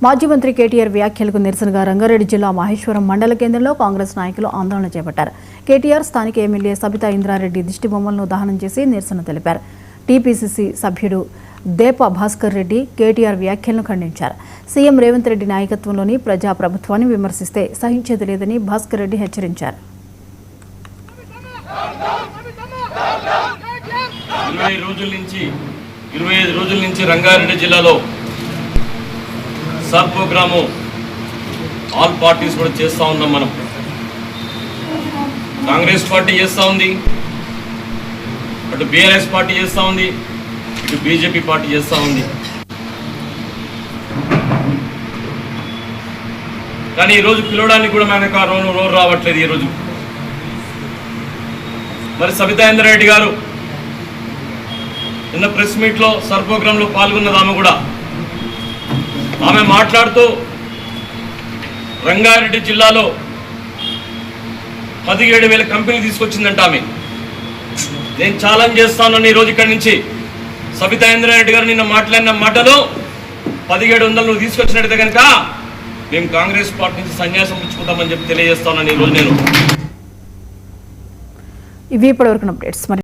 మాజీ మంత్రి కేటీఆర్ వ్యాఖ్యలకు నిరసనగా రంగారెడ్డి జిల్లా మహేశ్వరం మండల కేంద్రంలో కాంగ్రెస్ నాయకులు ఆందోళన చేపట్టారు. కేటీఆర్ స్థానిక ఎమ్మెల్యే సబితా ఇంద్రారెడ్డి దిష్టిబొమ్మలను దహనం చేసి నిరసన తెలిపారు. టీపీసీసీ సభ్యుడు దేప భాస్కర్ రెడ్డి కేటీఆర్ వ్యాఖ్యలను ఖండించారు. సీఎం రేవంత్ రెడ్డి నాయకత్వంలోని ప్రజాప్రభుత్వాన్ని విమర్శిస్తే సహించేది లేదని భాస్కర్ రెడ్డి హెచ్చరించారు. 25 రోజుల నుంచి రంగారెడ్డి జిల్లాలో సబ్ ప్రోగ్రాము ఆల్ పార్టీస్ కూడా చేస్తూ ఉన్నాం. మనం కాంగ్రెస్ పార్టీ చేస్తూ ఉంది, అటు బీఆర్ఎస్ పార్టీ చేస్తూ ఉంది, ఇటు బీజేపీ పార్టీ చేస్తూ ఉంది. కానీ ఈరోజు పిలవడానికి కూడా మనకు నోరు రావట్లేదు. ఈరోజు మరి సబితా ఇంద్రారెడ్డి గారు నిన్న ప్రెస్ మీట్లో సర్ ప్రోగ్రాంలో పాల్గొన్నది. ఆమె మాట్లాడుతూ రంగారెడ్డి జిల్లాలో 17,000 కంపెనీలు తీసుకొచ్చిందంట. ఆమె నేను ఛాలెంజ్ చేస్తానని ఈరోజు ఇక్కడి నుంచి సబితా ఇంద్రారెడ్డి గారు నిన్న మాట్లాడిన మాటలు 1700 నువ్వు తీసుకొచ్చినట్టయితే కనుక మేము కాంగ్రెస్ పార్టీ నుంచి సన్యాసం పుచ్చుకుంటామని చెప్పి తెలియజేస్తానని ఈరోజు నేను. ఇవి ఇప్పటివరకు అప్డేట్స్.